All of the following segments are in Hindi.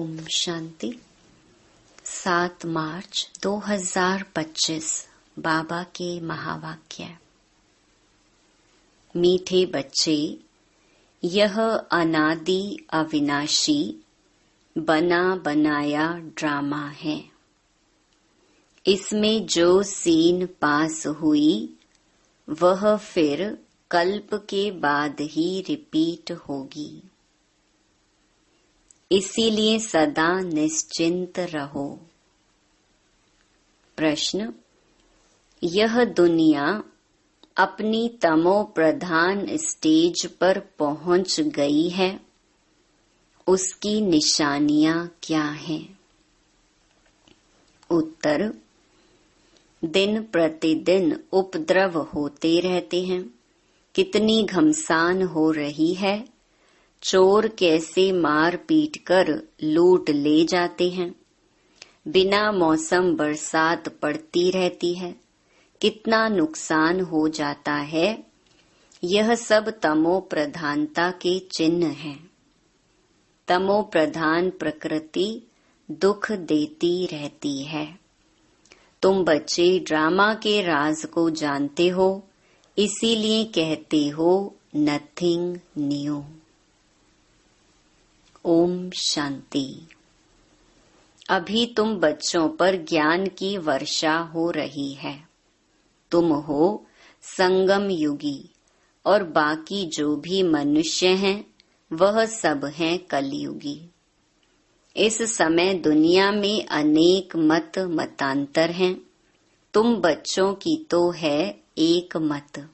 ओम शांति। 7 मार्च 2025 बाबा के महावाक्य। मीठे बच्चे, यह अनादि अविनाशी बना बनाया ड्रामा है। इसमें जो सीन पास हुई वह फिर कल्प के बाद ही रिपीट होगी। इसीलिए सदा निश्चिंत रहो। प्रश्न: यह दुनिया अपनी तमो प्रधान स्टेज पर पहुंच गई है, उसकी निशानियां क्या हैं? उत्तर: दिन प्रतिदिन उपद्रव होते रहते हैं। कितनी घमसान हो रही है। चोर कैसे मार पीट कर लूट ले जाते हैं। बिना मौसम बरसात पड़ती रहती है। कितना नुकसान हो जाता है। यह सब तमो प्रधानता के चिन्ह हैं। तमो प्रधान प्रकृति दुख देती रहती है। तुम बच्चे ड्रामा के राज को जानते हो, इसीलिए कहते हो नथिंग न्यू। ओम शांति। अभी तुम बच्चों पर ज्ञान की वर्षा हो रही है। तुम हो संगम युगी और बाकी जो भी मनुष्य हैं वह सब हैं कलयुगी। इस समय दुनिया में अनेक मत मतांतर हैं। तुम बच्चों की तो है एक मत।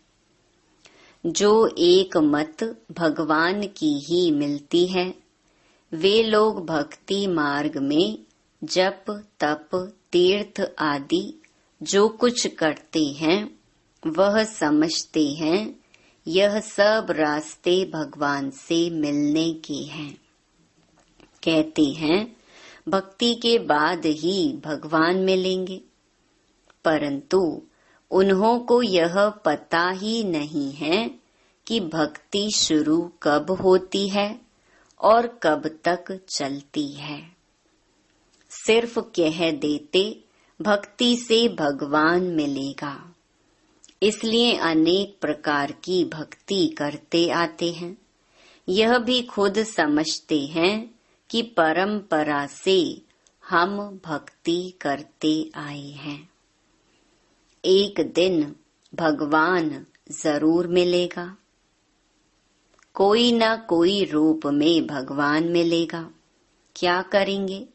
जो एक मत भगवान की ही मिलती है। वे लोग भक्ति मार्ग में जप तप तीर्थ आदि जो कुछ करते हैं वह समझते हैं यह सब रास्ते भगवान से मिलने के हैं। कहते हैं भक्ति के बाद ही भगवान मिलेंगे, परंतु उन्हों को यह पता ही नहीं है कि भक्ति शुरू कब होती है और कब तक चलती है। सिर्फ कह देते भक्ति से भगवान मिलेगा, इसलिए अनेक प्रकार की भक्ति करते आते हैं। यह भी खुद समझते हैं कि परंपरा से हम भक्ति करते आए हैं। एक दिन भगवान जरूर मिलेगा। कोई न कोई रूप में भगवान मिलेगा। क्या करेंगे?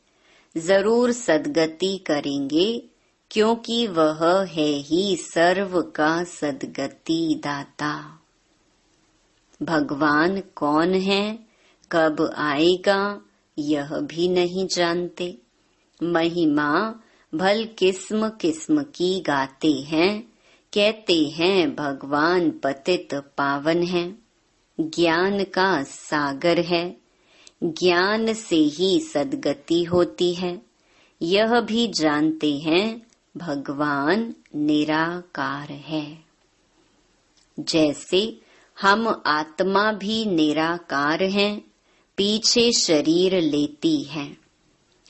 जरूर सद्गति करेंगे, क्योंकि वह है ही सर्व का सद्गति दाता। भगवान कौन है, कब आएगा, यह भी नहीं जानते। महिमा भल किस्म किस्म की गाते हैं। कहते हैं भगवान पतित पावन है, ज्ञान का सागर है। ज्ञान से ही सद्गति होती है। यह भी जानते हैं भगवान निराकार है। जैसे हम आत्मा भी निराकार हैं, पीछे शरीर लेती हैं।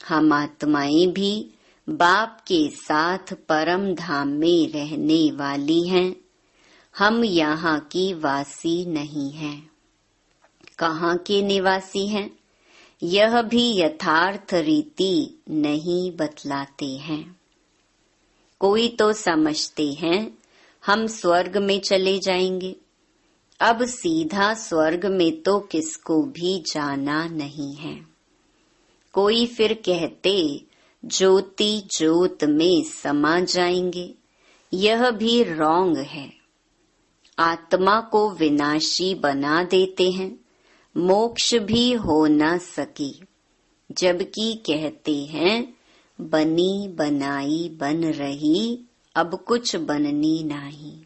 हम आत्माएं भी बाप के साथ परम धाम में रहने वाली हैं। हम यहाँ की वासी नहीं हैं। कहाँ के निवासी हैं, यह भी यथार्थ रीति नहीं बतलाते हैं। कोई तो समझते हैं हम स्वर्ग में चले जाएंगे। अब सीधा स्वर्ग में तो किसको भी जाना नहीं है। कोई फिर कहते ज्योति ज्योत में समा जाएंगे। यह भी रॉन्ग है। आत्मा को विनाशी बना देते हैं, मोक्ष भी हो न सकी, जबकि कहते हैं बनी बनाई बन रही, अब कुछ बननी नहीं।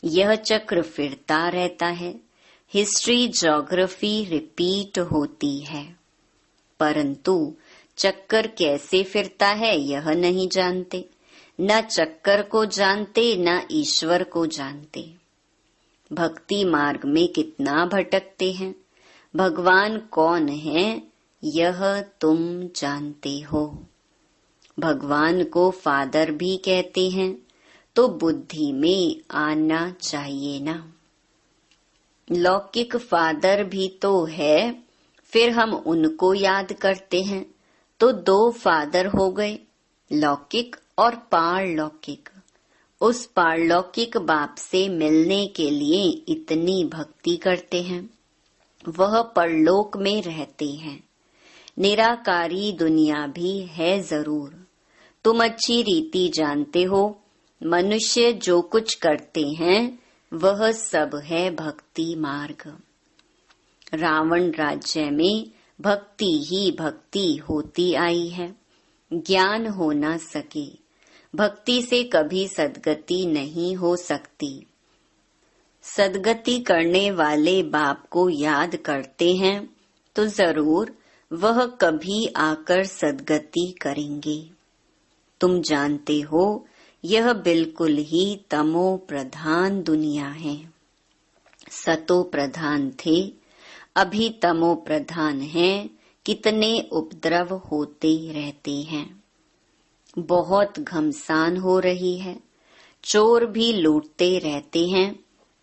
यह चक्र फिरता रहता है। हिस्ट्री ज्योग्राफी रिपीट होती है, परंतु चक्कर कैसे फिरता है यह नहीं जानते। न चक्कर को जानते न ईश्वर को जानते। भक्ति मार्ग में कितना भटकते हैं। भगवान कौन है यह तुम जानते हो। भगवान को फादर भी कहते हैं, तो बुद्धि में आना चाहिए ना। लौकिक फादर भी तो है, फिर हम उनको याद करते हैं, तो दो फादर हो गए, लौकिक और पारलौकिक। उस पारलौकिक बाप से मिलने के लिए इतनी भक्ति करते हैं। वह परलोक में रहते हैं। निराकारी दुनिया भी है जरूर। तुम अच्छी रीति जानते हो, मनुष्य जो कुछ करते हैं वह सब है भक्ति मार्ग। रावण राज्य में भक्ति ही भक्ति होती आई है। ज्ञान हो न सके, भक्ति से कभी सद्गति नहीं हो सकती। सद्गति करने वाले बाप को याद करते हैं तो जरूर वह कभी आकर सद्गति करेंगे। तुम जानते हो यह बिल्कुल ही तमो प्रधान दुनिया है। सतो प्रधान थे, अभी तमो प्रधान है। कितने उपद्रव होते रहते हैं। बहुत घमसान हो रही है। चोर भी लूटते रहते हैं।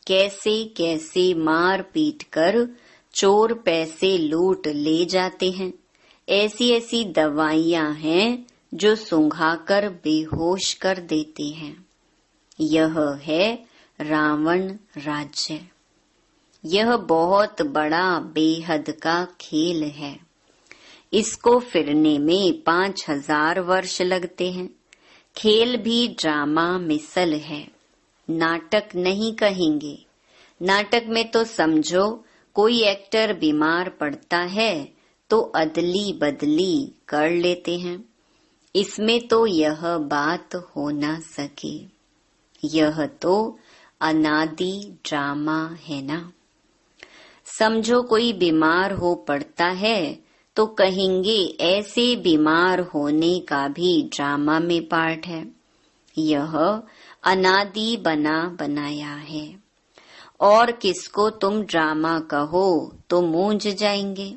कैसे कैसे मार पीट कर चोर पैसे लूट ले जाते हैं। ऐसी ऐसी दवाइयां हैं जो सुंघाकर बेहोश कर देते हैं। यह है रावण राज्य। यह बहुत बड़ा बेहद का खेल है। इसको फिरने में 5000 वर्ष लगते हैं। खेल भी ड्रामा मिसल है, नाटक नहीं कहेंगे। नाटक में तो समझो कोई एक्टर बीमार पड़ता है तो अदली बदली कर लेते हैं। इसमें तो यह बात हो न सके। यह तो अनादि ड्रामा है ना। समझो कोई बीमार हो पड़ता है तो कहेंगे ऐसे बीमार होने का भी ड्रामा में पार्ट है। यह अनादि बना बनाया है। और किसको तुम ड्रामा कहो तो मूंझ जाएंगे।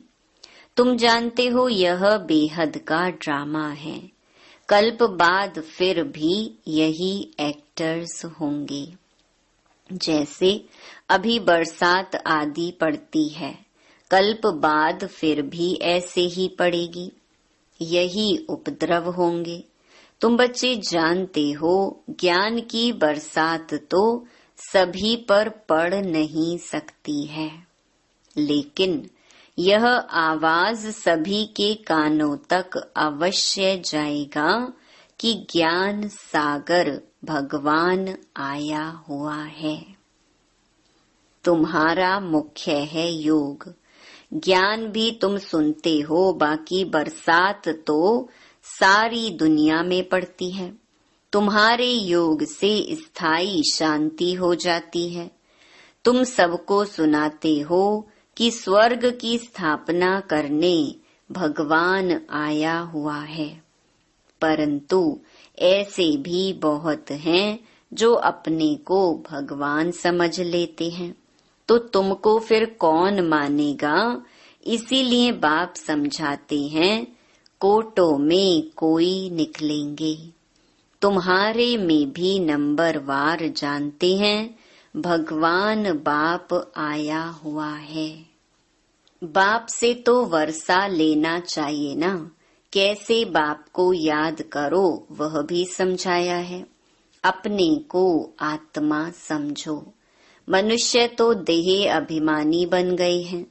तुम जानते हो यह बेहद का ड्रामा है। कल्प बाद फिर भी यही एक्टर्स होंगे। जैसे अभी बरसात आदि पड़ती है, कल्प बाद फिर भी ऐसे ही पड़ेगी। यही उपद्रव होंगे। तुम बच्चे जानते हो ज्ञान की बरसात तो सभी पर पड़ नहीं सकती है, लेकिन यह आवाज सभी के कानों तक अवश्य जाएगा कि ज्ञान सागर भगवान आया हुआ है। तुम्हारा मुख्य है योग। ज्ञान भी तुम सुनते हो, बाकी बरसात तो सारी दुनिया में पड़ती है। तुम्हारे योग से स्थायी शांति हो जाती है। तुम सबको सुनाते हो कि स्वर्ग की स्थापना करने भगवान आया हुआ है, परंतु ऐसे भी बहुत हैं जो अपने को भगवान समझ लेते हैं। तो तुमको फिर कौन मानेगा। इसीलिए बाप समझाते हैं कोटों में कोई निकलेंगे। तुम्हारे में भी नंबरवार जानते हैं भगवान बाप आया हुआ है। बाप से तो वर्षा लेना चाहिए ना। कैसे बाप को याद करो वह भी समझाया है। अपने को आत्मा समझो। मनुष्य तो देह अभिमानी बन गए हैं।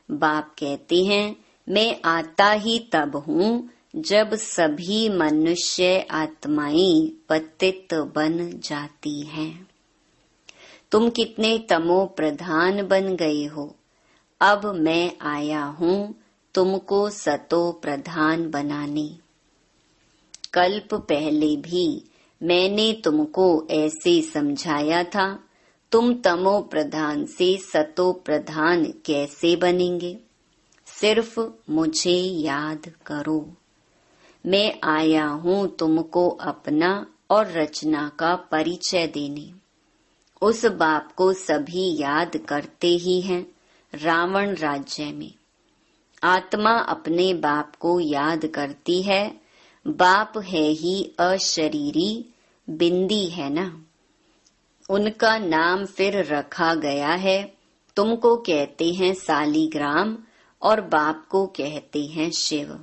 बाप कहते हैं मैं आता ही तब हूँ जब सभी मनुष्य आत्माएं पतित बन जाती हैं। तुम कितने तमो प्रधान बन गए हो। अब मैं आया हूँ तुमको सतो प्रधान बनाने। कल्प पहले भी मैंने तुमको ऐसे समझाया था। तुम तमो प्रधान से सतो प्रधान कैसे बनेंगे। सिर्फ मुझे याद करो। मैं आया हूँ तुमको अपना और रचना का परिचय देने। उस बाप को सभी याद करते ही हैं। रावण राज्य में आत्मा अपने बाप को याद करती है। बाप है ही अशरीरी, बिंदी है ना। उनका नाम फिर रखा गया है। तुमको कहते हैं सालीग्राम और बाप को कहते हैं शिव।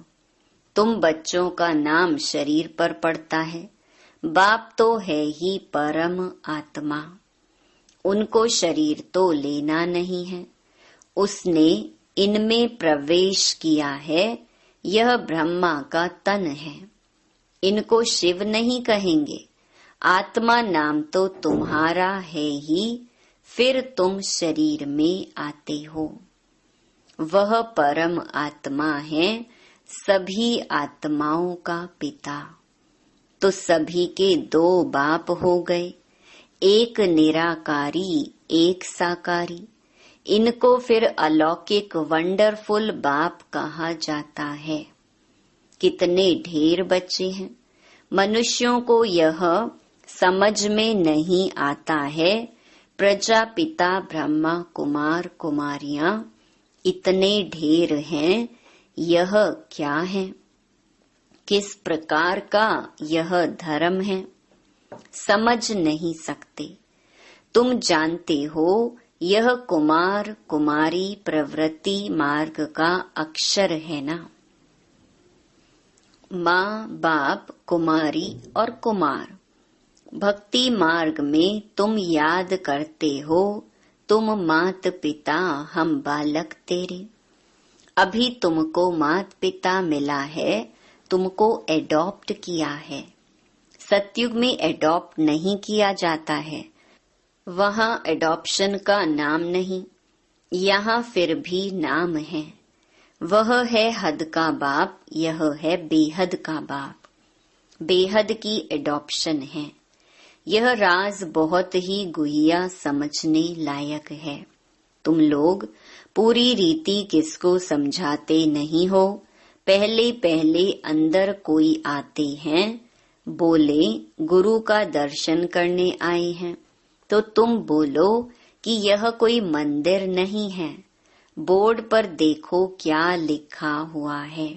तुम बच्चों का नाम शरीर पर पड़ता है। बाप तो है ही परम आत्मा। उनको शरीर तो लेना नहीं है। उसने इनमें प्रवेश किया है। यह ब्रह्मा का तन है। इनको शिव नहीं कहेंगे। आत्मा नाम तो तुम्हारा है ही, फिर तुम शरीर में आते हो। वह परम आत्मा है, सभी आत्माओं का पिता। तो सभी के दो बाप हो गए, एक निराकारी एक साकारी। इनको फिर अलौकिक वंडरफुल बाप कहा जाता है। कितने ढेर बच्चे हैं। मनुष्यों को यह समझ में नहीं आता है। प्रजापिता ब्रह्मा कुमार कुमारियां इतने ढेर हैं, यह क्या है? किस प्रकार का यह धर्म है? समझ नहीं सकते। तुम जानते हो यह कुमार कुमारी प्रवृत्ति मार्ग का अक्षर है ना। माँ बाप कुमारी और कुमार। भक्ति मार्ग में तुम याद करते हो, तुम मात पिता हम बालक तेरे। अभी तुमको मात पिता मिला है, तुमको एडॉप्ट किया है। सतयुग में एडॉप्ट नहीं किया जाता है। वहाँ एडॉप्शन का नाम नहीं, यहाँ फिर भी नाम है। वह है हद का बाप, यह है बेहद का बाप। बेहद की एडॉप्शन है। यह राज बहुत ही गुहिया समझने लायक है। तुम लोग पूरी रीति किसको समझाते नहीं हो। पहले पहले अंदर कोई आते हैं, बोले गुरु का दर्शन करने आए हैं, तो तुम बोलो कि यह कोई मंदिर नहीं है। बोर्ड पर देखो क्या लिखा हुआ है।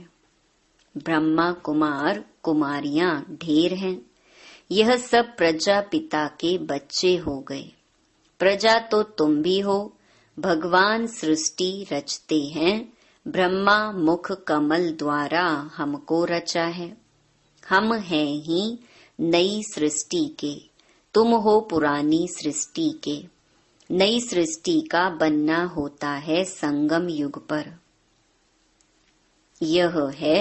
ब्रह्मा कुमार कुमारियां ढेर हैं। यह सब प्रजापिता के बच्चे हो गए। प्रजा तो तुम भी हो। भगवान सृष्टि रचते हैं। ब्रह्मा मुख कमल द्वारा हमको रचा है। हम हैं ही नई सृष्टि के, तुम हो पुरानी सृष्टि के। नई सृष्टि का बनना होता है संगम युग पर। यह है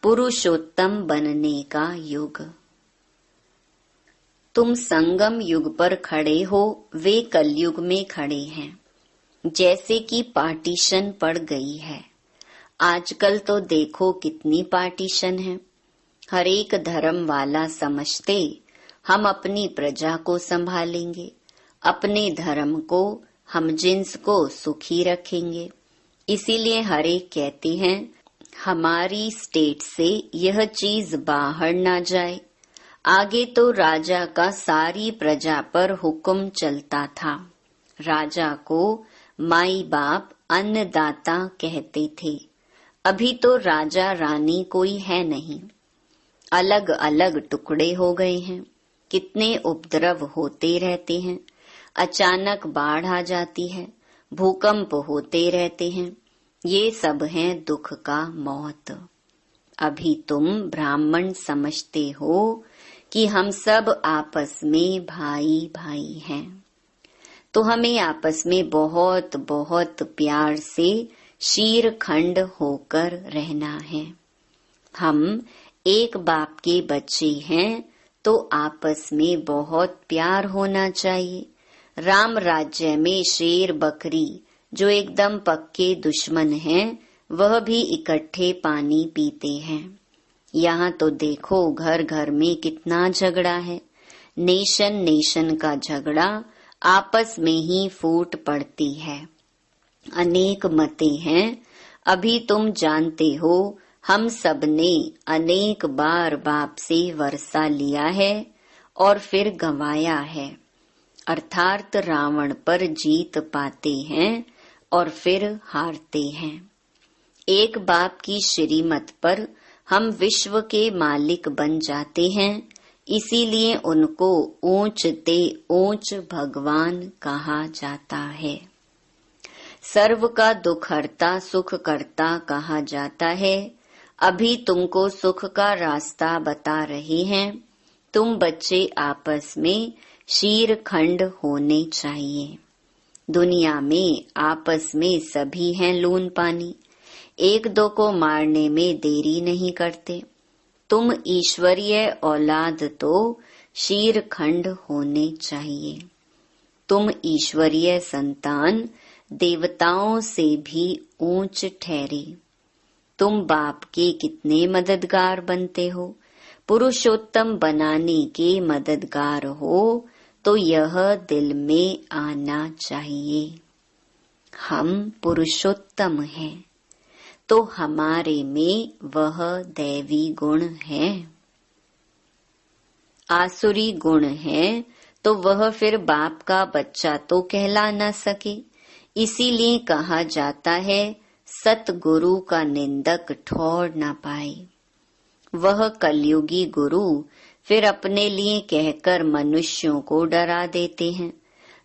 पुरुषोत्तम बनने का युग। तुम संगम युग पर खड़े हो, वे कलयुग में खड़े हैं। जैसे कि पार्टीशन पड़ गई है। आजकल तो देखो कितनी पार्टीशन है। हर एक धर्म वाला समझते हम अपनी प्रजा को संभालेंगे, अपने धर्म को, हम जिन्स को सुखी रखेंगे। इसीलिए हर एक कहते हैं हमारी स्टेट से यह चीज बाहर ना जाए। आगे तो राजा का सारी प्रजा पर हुक्म चलता था। राजा को माई बाप अन्नदाता कहते थे। अभी तो राजा रानी कोई है नहीं, अलग अलग टुकड़े हो गए हैं। कितने उपद्रव होते रहते हैं। अचानक बाढ़ आ जाती है, भूकंप होते रहते हैं। ये सब हैं दुख का मौत। अभी तुम ब्राह्मण समझते हो कि हम सब आपस में भाई भाई हैं, तो हमें आपस में बहुत बहुत प्यार से शीरखंड होकर रहना है। हम एक बाप के बच्चे हैं, तो आपस में बहुत प्यार होना चाहिए। राम राज्य में शेर बकरी जो एकदम पक्के दुश्मन हैं, वह भी इकट्ठे पानी पीते हैं। यहाँ तो देखो घर घर में कितना झगड़ा है। नेशन नेशन का झगड़ा आपस में ही फूट पड़ती है। अनेक मतें हैं। अभी तुम जानते हो हम सब ने अनेक बार बाप से वर्षा लिया है और फिर गंवाया है। अर्थात रावण पर जीत पाते हैं और फिर हारते हैं। एक बाप की श्रीमत पर हम विश्व के मालिक बन जाते हैं, इसीलिए उनको ऊंच ते ऊंच भगवान कहा जाता है। सर्व का दुख हरता सुख करता कहा जाता है। अभी तुमको सुख का रास्ता बता रहे हैं। तुम बच्चे आपस में शीरखंड होने चाहिए। दुनिया में आपस में सभी हैं लून पानी, एक दो को मारने में देरी नहीं करते। तुम ईश्वरीय औलाद तो शीरखंड होने चाहिए। तुम ईश्वरीय संतान देवताओं से भी ऊंच ठहरे। तुम बाप के कितने मददगार बनते हो, पुरुषोत्तम बनाने के मददगार हो, तो यह दिल में आना चाहिए। हम पुरुषोत्तम हैं, तो हमारे में वह दैवी गुण है। आसुरी गुण है तो वह फिर बाप का बच्चा तो कहला न सके। इसीलिए कहा जाता है सतगुरु का निंदक ठौर न पाए। वह कलयुगी गुरु फिर अपने लिए कहकर मनुष्यों को डरा देते हैं,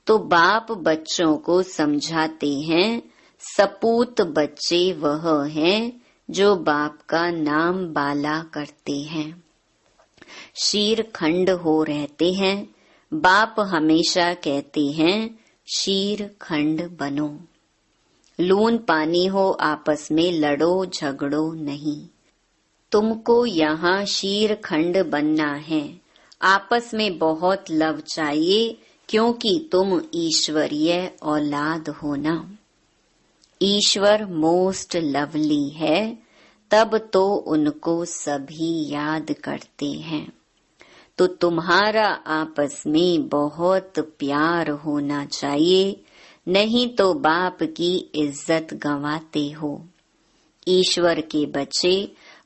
तो बाप बच्चों को समझाते हैं सपूत बच्चे वह हैं जो बाप का नाम बाला करते हैं, शीरखंड हो रहते हैं। बाप हमेशा कहते हैं शीरखंड बनो। लून पानी हो आपस में लड़ो झगड़ो नहीं। तुमको यहाँ शीरखंड बनना है। आपस में बहुत लव चाहिए, क्योंकि तुम ईश्वरीय औलाद हो ना। ईश्वर मोस्ट लवली है, तब तो उनको सभी याद करते हैं। तो तुम्हारा आपस में बहुत प्यार होना चाहिए, नहीं तो बाप की इज्जत गंवाते हो। ईश्वर के बच्चे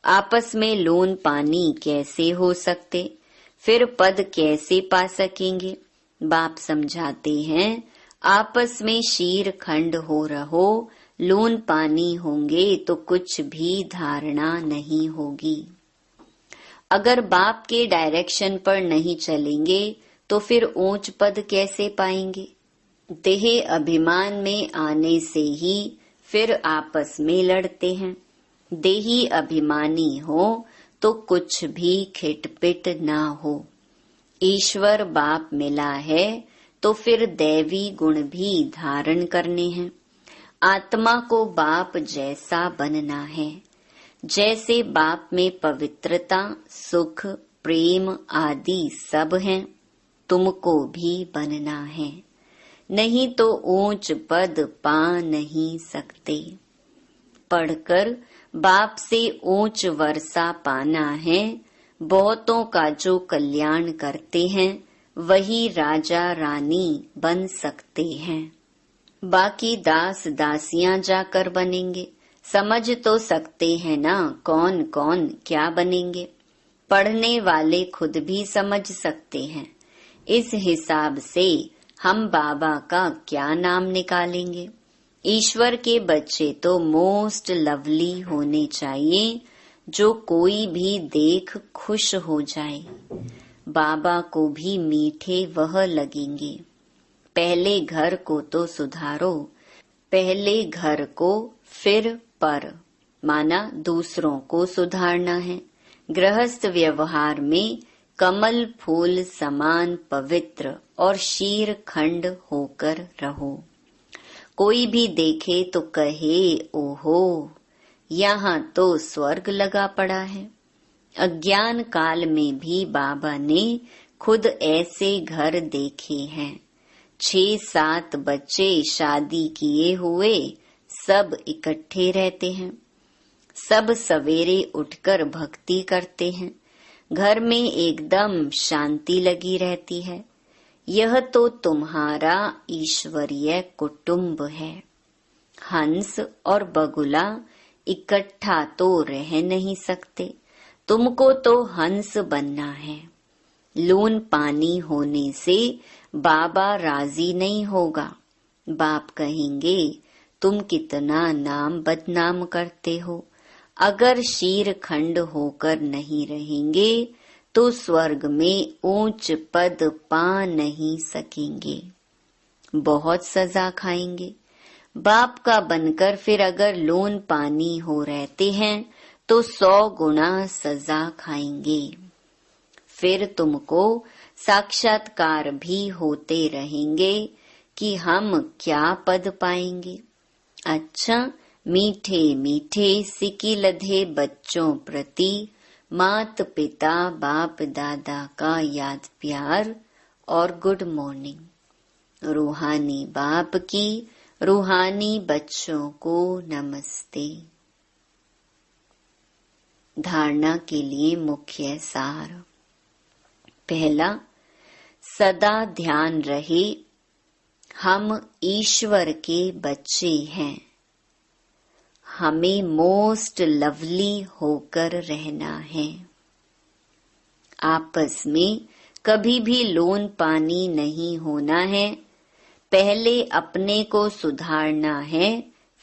आपस में लोन पानी कैसे हो सकते, फिर पद कैसे पा सकेंगे। बाप समझाते हैं आपस में शीरखंड हो रहो, लून पानी होंगे तो कुछ भी धारणा नहीं होगी। अगर बाप के डायरेक्शन पर नहीं चलेंगे तो फिर ऊंच पद कैसे पाएंगे। देह अभिमान में आने से ही फिर आपस में लड़ते हैं। देही अभिमानी हो तो कुछ भी खिटपिट ना हो। ईश्वर बाप मिला है तो फिर दैवी गुण भी धारण करने हैं। आत्मा को बाप जैसा बनना है। जैसे बाप में पवित्रता, सुख, प्रेम आदि सब हैं, तुमको भी बनना है। नहीं तो ऊंच पद पा नहीं सकते। पढ़कर बाप से ऊंच वर्षा पाना है। बहुतों का जो कल्याण करते हैं वही राजा रानी बन सकते हैं। बाकी दास दासियां जाकर बनेंगे। समझ तो सकते हैं ना कौन कौन क्या बनेंगे। पढ़ने वाले खुद भी समझ सकते हैं। इस हिसाब से हम बाबा का क्या नाम निकालेंगे। ईश्वर के बच्चे तो मोस्ट लवली होने चाहिए, जो कोई भी देख खुश हो जाए। बाबा को भी मीठे वह लगेंगे। पहले घर को तो सुधारो। पहले घर को फिर पर, माना दूसरों को सुधारना है। गृहस्थ व्यवहार में कमल फूल समान पवित्र और शीरखंड होकर रहो। कोई भी देखे तो कहे ओहो, यहाँ तो स्वर्ग लगा पड़ा है। अज्ञान काल में भी बाबा ने खुद ऐसे घर देखे हैं। 6-7 बच्चे शादी किए हुए सब इकट्ठे रहते हैं। सब सवेरे उठकर भक्ति करते हैं। घर में एकदम शांति लगी रहती है। यह तो तुम्हारा ईश्वरीय कुटुंब है। हंस और बगुला इकट्ठा तो रह नहीं सकते। तुमको तो हंस बनना है। लून पानी होने से बाबा राजी नहीं होगा। बाप कहेंगे तुम कितना नाम बदनाम करते हो। अगर शीर खंड होकर नहीं रहेंगे तो स्वर्ग में ऊंच पद पा नहीं सकेंगे, बहुत सजा खाएंगे। बाप का बनकर फिर अगर लोन पानी हो रहते हैं तो 100 गुना सजा खाएंगे। फिर तुमको साक्षात्कार भी होते रहेंगे कि हम क्या पद पाएंगे। अच्छा, मीठे मीठे सिकी लधे बच्चों प्रति मात पिता बाप दादा का याद प्यार और गुड मॉर्निंग। रूहानी बाप की रूहानी बच्चों को नमस्ते। धारणा के लिए मुख्य सार। पहला, सदा ध्यान रहे हम ईश्वर के बच्चे हैं। हमें मोस्ट लवली होकर रहना है। आपस में कभी भी लोन पानी नहीं होना है। पहले अपने को सुधारना है,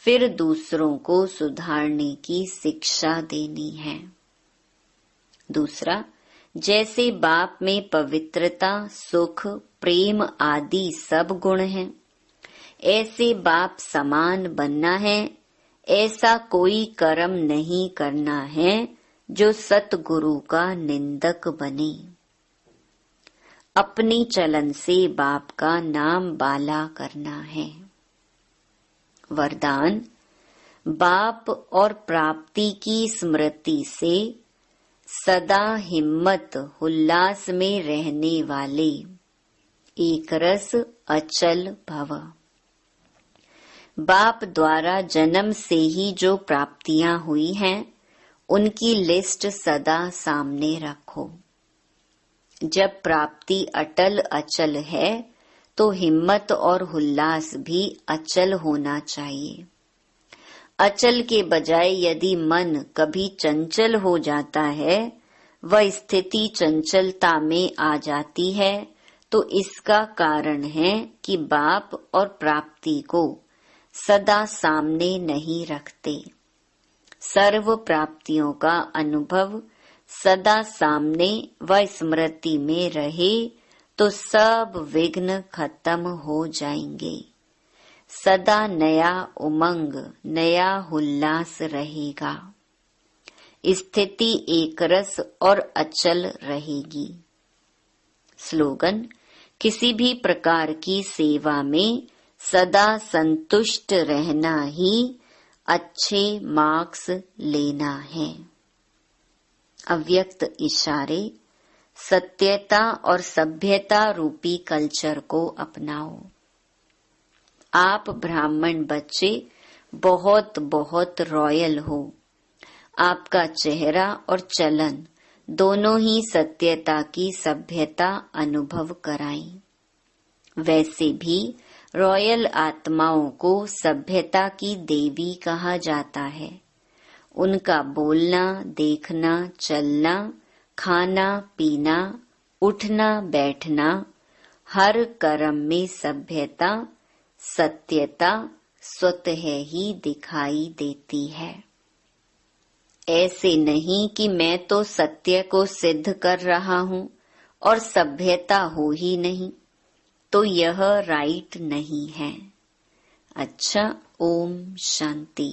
फिर दूसरों को सुधारने की शिक्षा देनी है। दूसरा, जैसे बाप में पवित्रता, सुख, प्रेम आदि सब गुण हैं, ऐसे बाप समान बनना है। ऐसा कोई कर्म नहीं करना है जो सतगुरु का निंदक बने। अपने चलन से बाप का नाम बाला करना है। वरदान, बाप और प्राप्ति की स्मृति से सदा हिम्मत उल्लास में रहने वाले एक रस अचल भव। बाप द्वारा जन्म से ही जो प्राप्तियां हुई हैं उनकी लिस्ट सदा सामने रखो। जब प्राप्ति अटल अचल है तो हिम्मत और उल्लास भी अचल होना चाहिए। अचल के बजाय यदि मन कभी चंचल हो जाता है, वह स्थिति चंचलता में आ जाती है, तो इसका कारण है कि बाप और प्राप्ति को सदा सामने नहीं रखते। सर्व प्राप्तियों का अनुभव सदा सामने व स्मृति में रहे तो सब विघ्न खत्म हो जाएंगे। सदा नया उमंग, नया उल्लास रहेगा। स्थिति एकरस और अचल रहेगी। स्लोगन, किसी भी प्रकार की सेवा में सदा संतुष्ट रहना ही अच्छे मार्क्स लेना है। अव्यक्त इशारे, सत्यता और सभ्यता रूपी कल्चर को अपनाओ। आप ब्राह्मण बच्चे बहुत बहुत रॉयल हो। आपका चेहरा और चलन दोनों ही सत्यता की सभ्यता अनुभव कराएं। वैसे भी रॉयल आत्माओं को सभ्यता की देवी कहा जाता है। उनका बोलना, देखना, चलना, खाना, पीना, उठना, बैठना, हर कर्म में सभ्यता, सत्यता स्वतः ही दिखाई देती है। ऐसे नहीं कि मैं तो सत्य को सिद्ध कर रहा हूँ और सभ्यता हो ही नहीं, तो यह राइट नहीं है। अच्छा, ओम शांति।